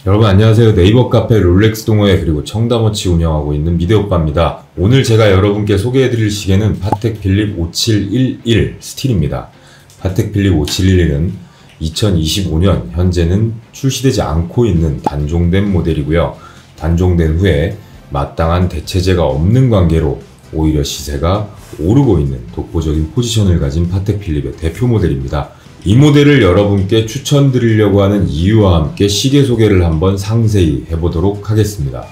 여러분 안녕하세요. 네이버 카페 롤렉스 동호회 그리고 청담워치 운영하고 있는 미대오빠입니다. 오늘 제가 여러분께 소개해드릴 시계는 파텍 필립 5711 스틸입니다. 파텍 필립 5711은 2025년 현재는 출시되지 않고 있는 단종된 모델이고요. 단종된 후에 마땅한 대체제가 없는 관계로 오히려 시세가 오르고 있는 독보적인 포지션을 가진 파텍 필립의 대표 모델입니다. 이 모델을 여러분께 추천드리려고 하는 이유와 함께 시계 소개를 한번 상세히 해보도록 하겠습니다.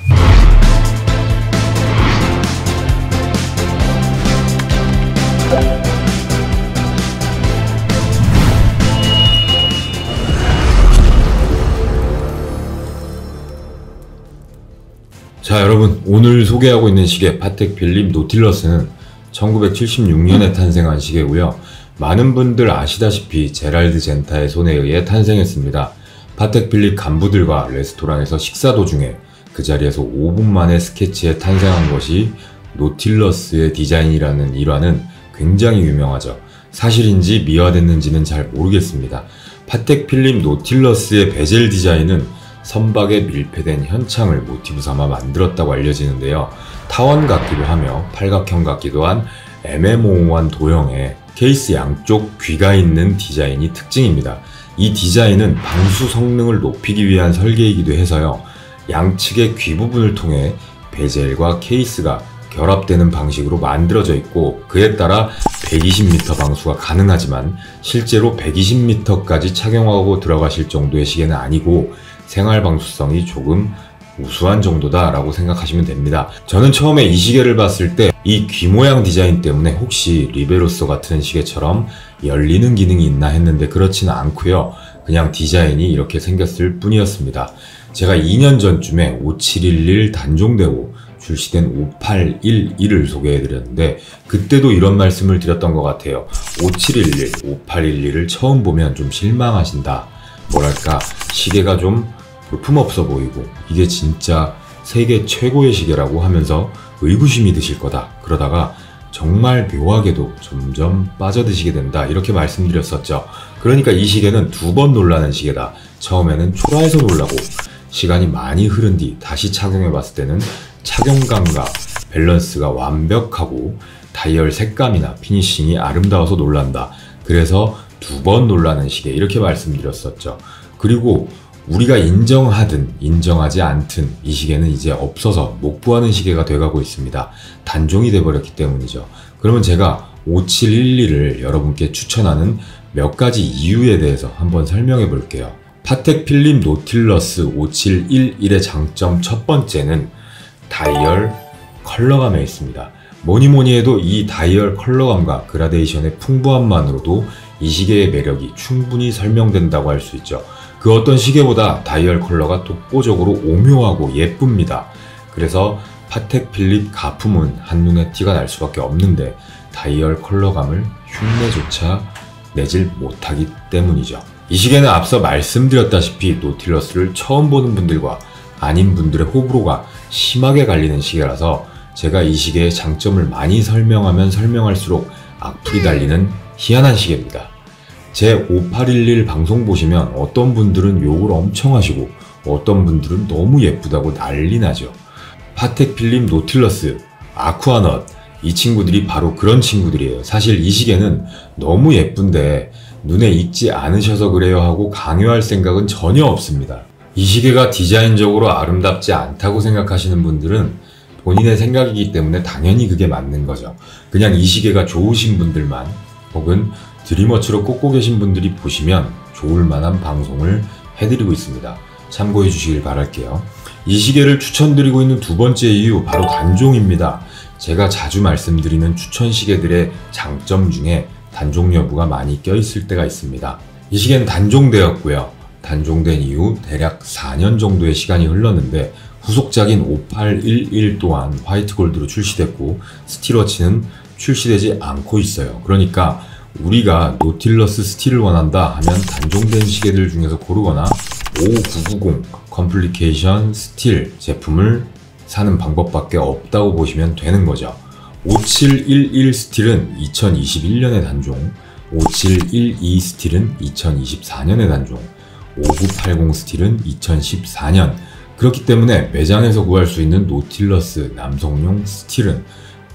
자, 여러분, 오늘 소개하고 있는 시계 파텍 필립 노틸러스는 1976년에 탄생한 시계고요. 많은 분들 아시다시피 제랄드 젠타의 손에 의해 탄생했습니다. 파텍 필립 간부들과 레스토랑에서 식사 도중에 그 자리에서 5분 만에 스케치에 탄생한 것이 노틸러스의 디자인이라는 일화는 굉장히 유명하죠. 사실인지 미화됐는지는 잘 모르겠습니다. 파텍 필립 노틸러스의 베젤 디자인은 선박에 밀폐된 현창을 모티브 삼아 만들었다고 알려지는데요. 타원 같기도 하며 팔각형 같기도 한 애매모호한 도형에 케이스 양쪽 귀가 있는 디자인이 특징입니다. 이 디자인은 방수 성능을 높이기 위한 설계이기도 해서요. 양측의 귀 부분을 통해 베젤과 케이스가 결합되는 방식으로 만들어져 있고 그에 따라 120m 방수가 가능하지만 실제로 120m까지 착용하고 들어가실 정도의 시계는 아니고 생활 방수성이 조금 우수한 정도다 라고 생각하시면 됩니다. 저는 처음에 이 시계를 봤을 때 이 귀 모양 디자인 때문에 혹시 리베로소 같은 시계처럼 열리는 기능이 있나 했는데 그렇지는 않고요. 그냥 디자인이 이렇게 생겼을 뿐이었습니다. 제가 2년 전쯤에 5711 단종되고 출시된 5811을 소개해드렸는데 그때도 이런 말씀을 드렸던 것 같아요. 5711, 5811을 처음 보면 좀 실망하신다. 뭐랄까 시계가 좀 볼품없어 보이고 이게 진짜 세계 최고의 시계라고 하면서 의구심이 드실 거다. 그러다가 정말 묘하게도 점점 빠져드시게 된다. 이렇게 말씀드렸었죠. 그러니까 이 시계는 두 번 놀라는 시계다. 처음에는 초라해서 놀라고 시간이 많이 흐른 뒤 다시 착용해봤을 때는 착용감과 밸런스가 완벽하고 다이얼 색감이나 피니싱이 아름다워서 놀란다. 그래서 두 번 놀라는 시계 이렇게 말씀드렸었죠. 그리고 우리가 인정하든 인정하지 않든 이 시계는 이제 없어서 못 구하는 시계가 돼가고 있습니다. 단종이 돼버렸기 때문이죠. 그러면 제가 5711을 여러분께 추천하는 몇 가지 이유에 대해서 한번 설명해 볼게요. 파텍 필립 노틸러스 5711의 장점 첫 번째는 다이얼 컬러감에 있습니다. 뭐니뭐니 해도 이 다이얼 컬러감과 그라데이션의 풍부함만으로도 이 시계의 매력이 충분히 설명된다고 할 수 있죠. 그 어떤 시계보다 다이얼 컬러가 독보적으로 오묘하고 예쁩니다. 그래서 파텍 필립 가품은 한눈에 티가 날 수밖에 없는데 다이얼 컬러감을 흉내조차 내질 못하기 때문이죠. 이 시계는 앞서 말씀드렸다시피 노틸러스를 처음 보는 분들과 아닌 분들의 호불호가 심하게 갈리는 시계라서 제가 이 시계의 장점을 많이 설명하면 설명할수록 악플이 달리는 희한한 시계입니다. 제 5811 방송 보시면 어떤 분들은 욕을 엄청 하시고 어떤 분들은 너무 예쁘다고 난리 나죠. 파텍 필립 노틸러스, 아쿠아넛 이 친구들이 바로 그런 친구들이에요. 사실 이 시계는 너무 예쁜데 눈에 익지 않으셔서 그래요 하고 강요할 생각은 전혀 없습니다. 이 시계가 디자인적으로 아름답지 않다고 생각하시는 분들은 본인의 생각이기 때문에 당연히 그게 맞는 거죠. 그냥 이 시계가 좋으신 분들만 혹은 드림워치로 꽂고 계신 분들이 보시면 좋을 만한 방송을 해드리고 있습니다. 참고해 주시길 바랄게요. 이 시계를 추천드리고 있는 두 번째 이유 바로 단종입니다. 제가 자주 말씀드리는 추천 시계들의 장점 중에 단종 여부가 많이 껴있을 때가 있습니다. 이 시계는 단종되었고요. 단종된 이후 대략 4년 정도의 시간이 흘렀는데 후속작인 5811 또한 화이트 골드로 출시됐고 스틸워치는 출시되지 않고 있어요. 그러니까 우리가 노틸러스 스틸을 원한다 하면 단종된 시계들 중에서 고르거나 5990 컴플리케이션 스틸 제품을 사는 방법밖에 없다고 보시면 되는 거죠. 5711 스틸은 2021년에 단종, 5712 스틸은 2024년에 단종, 5980 스틸은 2014년. 그렇기 때문에 매장에서 구할 수 있는 노틸러스 남성용 스틸은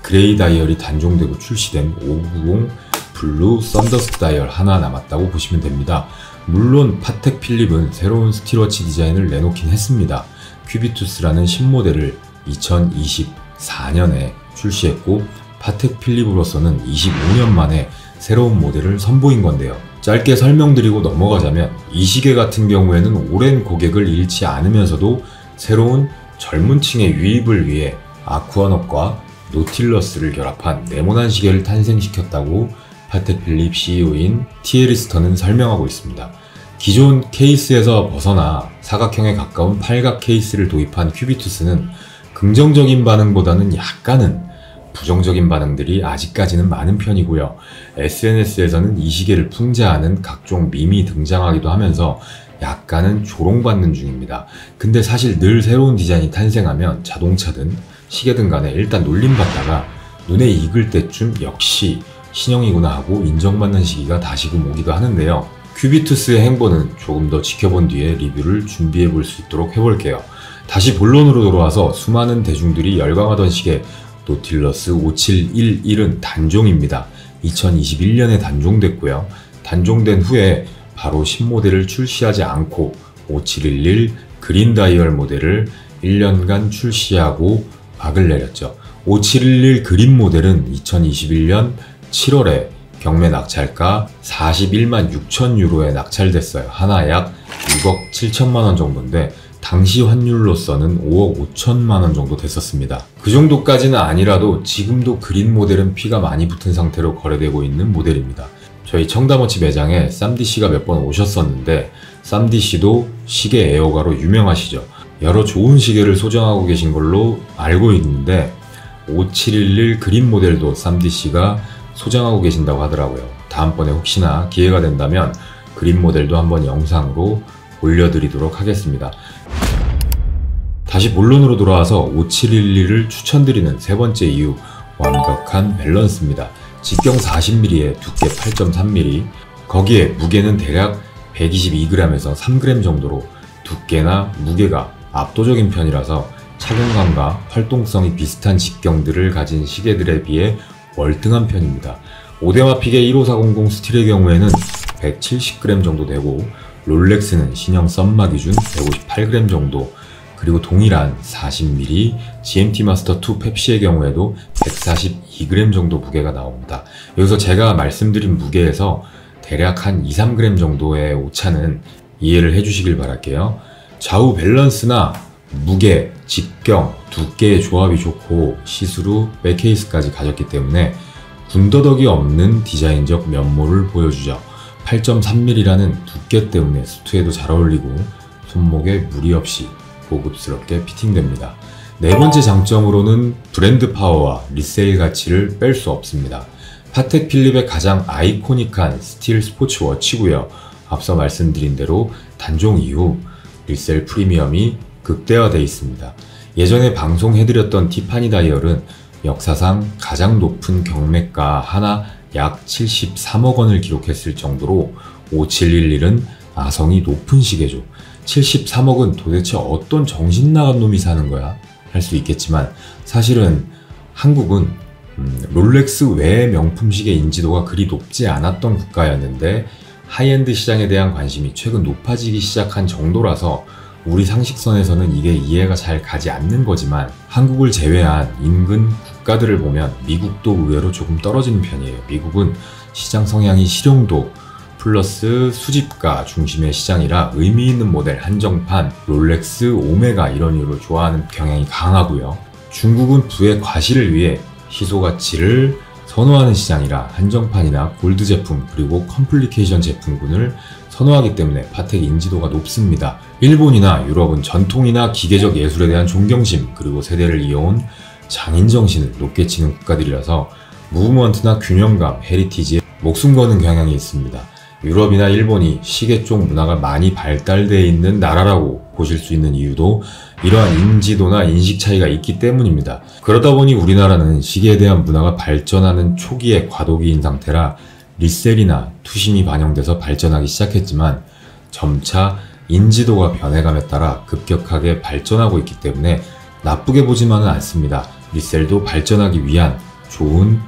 그레이 다이얼이 단종되고 출시된 5990 블루 썬더스트 다이얼 하나 남았다고 보시면 됩니다. 물론 파텍 필립은 새로운 스틸워치 디자인을 내놓긴 했습니다. 큐비투스라는 신모델을 2024년에 출시했고 파텍 필립으로서는 25년 만에 새로운 모델을 선보인 건데요. 짧게 설명드리고 넘어가자면 이 시계 같은 경우에는 오랜 고객을 잃지 않으면서도 새로운 젊은 층의 유입을 위해 아쿠아넛과 노틸러스를 결합한 네모난 시계를 탄생시켰다고 파텍 필립 CEO인 티에리스턴은 설명하고 있습니다. 기존 케이스에서 벗어나 사각형에 가까운 팔각 케이스를 도입한 큐비투스는 긍정적인 반응보다는 약간은 부정적인 반응들이 아직까지는 많은 편이고요. SNS에서는 이 시계를 풍자하는 각종 밈이 등장하기도 하면서 약간은 조롱받는 중입니다. 근데 사실 늘 새로운 디자인이 탄생하면 자동차든 시계든 간에 일단 놀림받다가 눈에 익을 때쯤 역시 신형이구나 하고 인정받는 시기가 다시금 오기도 하는데요. 큐비투스의 행보는 조금 더 지켜본 뒤에 리뷰를 준비해 볼 수 있도록 해볼게요. 다시 본론으로 돌아와서 수많은 대중들이 열광하던 시계 노틸러스 5711은 단종입니다. 2021년에 단종됐고요. 단종된 후에 바로 신모델을 출시하지 않고 5711 그린 다이얼 모델을 1년간 출시하고 막을 내렸죠. 5711 그린 모델은 2021년 7월에 경매 낙찰가 41만 6천 유로에 낙찰됐어요. 하나 약 6억 7천만 원 정도인데 당시 환율로서는 5억 5천만 원 정도 됐었습니다. 그 정도까지는 아니라도 지금도 그린 모델은 피가 많이 붙은 상태로 거래되고 있는 모델입니다. 저희 청담어치 매장에 쌈디씨가 몇 번 오셨었는데 쌈디씨도 시계 애호가로 유명하시죠. 여러 좋은 시계를 소장하고 계신 걸로 알고 있는데 5711 그린 모델도 쌈디씨가 소장하고 계신다고 하더라고요. 다음번에 혹시나 기회가 된다면 그린 모델도 한번 영상으로 올려드리도록 하겠습니다. 다시 본론으로 돌아와서 5711을 추천드리는 세 번째 이유, 완벽한 밸런스입니다. 직경 40mm에 두께 8.3mm, 거기에 무게는 대략 122g에서 3g 정도로 두께나 무게가 압도적인 편이라서 착용감과 활동성이 비슷한 직경들을 가진 시계들에 비해 월등한 편입니다. 오데마픽의 15400 스틸의 경우에는 170g 정도 되고 롤렉스는 신형 썸마 기준 158g 정도, 그리고 동일한 40mm GMT 마스터 2 펩시의 경우에도 142g 정도 무게가 나옵니다. 여기서 제가 말씀드린 무게에서 대략 한 2-3g 정도의 오차는 이해를 해주시길 바랄게요. 좌우 밸런스나 무게, 직경, 두께의 조합이 좋고 시스루, 백케이스까지 가졌기 때문에 군더더기 없는 디자인적 면모를 보여주죠. 8.3mm라는 두께 때문에 수트에도 잘 어울리고 손목에 무리 없이 고급스럽게 피팅됩니다. 네 번째 장점으로는 브랜드 파워와 리세일 가치를 뺄 수 없습니다. 파텍 필립의 가장 아이코닉한 스틸 스포츠 워치고요. 앞서 말씀드린 대로 단종 이후 리셀 프리미엄이 극대화되어 있습니다. 예전에 방송해드렸던 티파니 다이얼은 역사상 가장 높은 경매가 하나 약 73억 원을 기록했을 정도로 5711은 아성이 높은 시계죠. 73억은 도대체 어떤 정신 나간 놈이 사는 거야? 할 수 있겠지만 사실은 한국은 롤렉스 외의 명품 시계 인지도가 그리 높지 않았던 국가였는데 하이엔드 시장에 대한 관심이 최근 높아지기 시작한 정도라서 우리 상식선에서는 이게 이해가 잘 가지 않는 거지만 한국을 제외한 인근 국가들을 보면 미국도 의외로 조금 떨어지는 편이에요. 미국은 시장 성향이 실용도 플러스 수집가 중심의 시장이라 의미 있는 모델 한정판, 롤렉스, 오메가 이런 류로 좋아하는 경향이 강하고요. 중국은 부의 과실을 위해 희소 가치를 선호하는 시장이라 한정판이나 골드 제품 그리고 컴플리케이션 제품군을 선호하기 때문에 파텍 인지도가 높습니다. 일본이나 유럽은 전통이나 기계적 예술에 대한 존경심 그리고 세대를 이어온 장인정신을 높게 치는 국가들이라서 무브먼트나 균형감, 헤리티지에 목숨 거는 경향이 있습니다. 유럽이나 일본이 시계 쪽 문화가 많이 발달되어 있는 나라라고 보실 수 있는 이유도 이러한 인지도나 인식 차이가 있기 때문입니다. 그러다 보니 우리나라는 시계에 대한 문화가 발전하는 초기에 과도기인 상태라 리셀이나 투심이 반영돼서 발전하기 시작했지만 점차 인지도가 변해감에 따라 급격하게 발전하고 있기 때문에 나쁘게 보지만은 않습니다. 리셀도 발전하기 위한 좋은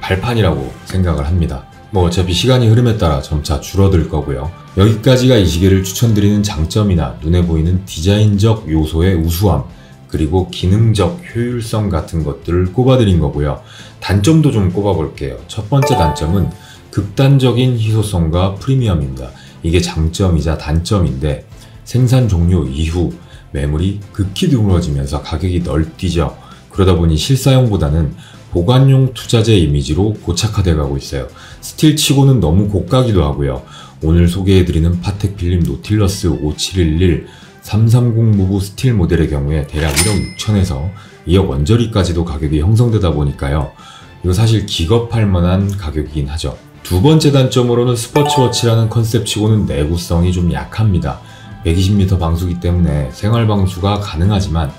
발판이라고 생각을 합니다. 뭐 어차피 시간이 흐름에 따라 점차 줄어들 거고요. 여기까지가 이 시계를 추천드리는 장점이나 눈에 보이는 디자인적 요소의 우수함, 그리고 기능적 효율성 같은 것들을 꼽아드린 거고요. 단점도 좀 꼽아볼게요. 첫 번째 단점은 극단적인 희소성과 프리미엄입니다. 이게 장점이자 단점인데 생산 종료 이후 매물이 극히 드물어지면서 가격이 널뛰죠. 그러다 보니 실사용보다는 보관용 투자재 이미지로 고착화돼 가고 있어요. 스틸 치고는 너무 고가기도 하고요. 오늘 소개해드리는 파텍 필립 노틸러스 5711 330 무브 스틸 모델의 경우에 대략 1억 6천에서 2억 원저리까지도 가격이 형성되다 보니까요. 이거 사실 기겁할 만한 가격이긴 하죠. 두 번째 단점으로는 스포츠워치라는 컨셉치고는 내구성이 좀 약합니다. 120m 방수기 때문에 생활 방수가 가능하지만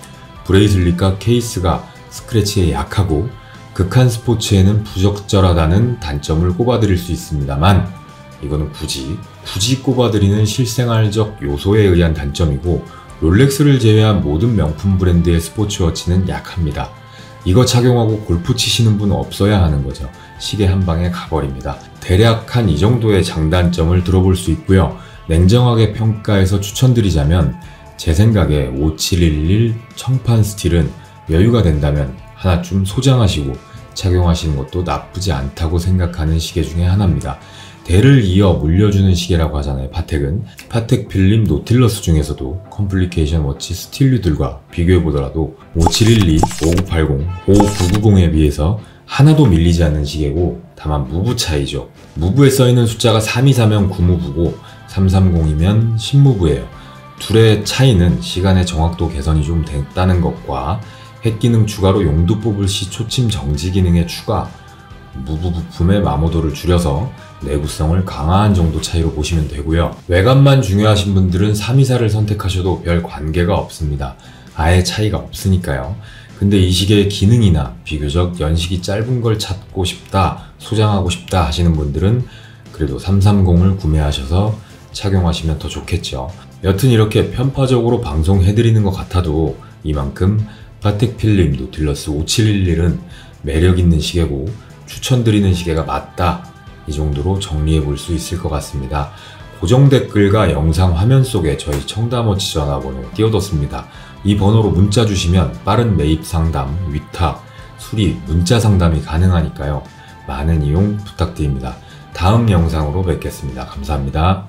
브레이슬릿과 케이스가 스크래치에 약하고 극한 스포츠에는 부적절하다는 단점을 꼽아드릴 수 있습니다만 이거는 굳이 꼽아드리는 실생활적 요소에 의한 단점이고 롤렉스를 제외한 모든 명품 브랜드의 스포츠워치는 약합니다. 이거 착용하고 골프 치시는 분 없어야 하는 거죠. 시계 한 방에 가버립니다. 대략 한 이 정도의 장단점을 들어볼 수 있고요. 냉정하게 평가해서 추천드리자면 제 생각에 5711 청판 스틸은 여유가 된다면 하나쯤 소장하시고 착용하시는 것도 나쁘지 않다고 생각하는 시계 중에 하나입니다. 대를 이어 물려주는 시계라고 하잖아요. 파텍은. 파텍 필립 노틸러스 중에서도 컴플리케이션 워치 스틸류들과 비교해보더라도 5712, 5980, 5990에 비해서 하나도 밀리지 않는 시계고 다만 무브 차이죠. 무브에 써있는 숫자가 324면 9무브고 330이면 10무브예요. 둘의 차이는 시간의 정확도 개선이 좀 됐다는 것과 핵기능 추가로 용도 뽑을 시 초침 정지 기능의 추가, 무브 부품의 마모도를 줄여서 내구성을 강화한 정도 차이로 보시면 되고요. 외관만 중요하신 분들은 324를 선택하셔도 별 관계가 없습니다. 아예 차이가 없으니까요. 근데 이 시계의 기능이나 비교적 연식이 짧은 걸 찾고 싶다, 소장하고 싶다 하시는 분들은 그래도 330을 구매하셔서 착용하시면 더 좋겠죠. 여튼 이렇게 편파적으로 방송해드리는 것 같아도 이만큼 파텍 필립 노틸러스 5711은 매력있는 시계고 추천드리는 시계가 맞다, 이 정도로 정리해 볼 수 있을 것 같습니다. 고정 댓글과 영상 화면 속에 저희 청담워치 전화번호 띄워뒀습니다. 이 번호로 문자 주시면 빠른 매입 상담, 위탁, 수리, 문자 상담이 가능하니까요. 많은 이용 부탁드립니다. 다음 영상으로 뵙겠습니다. 감사합니다.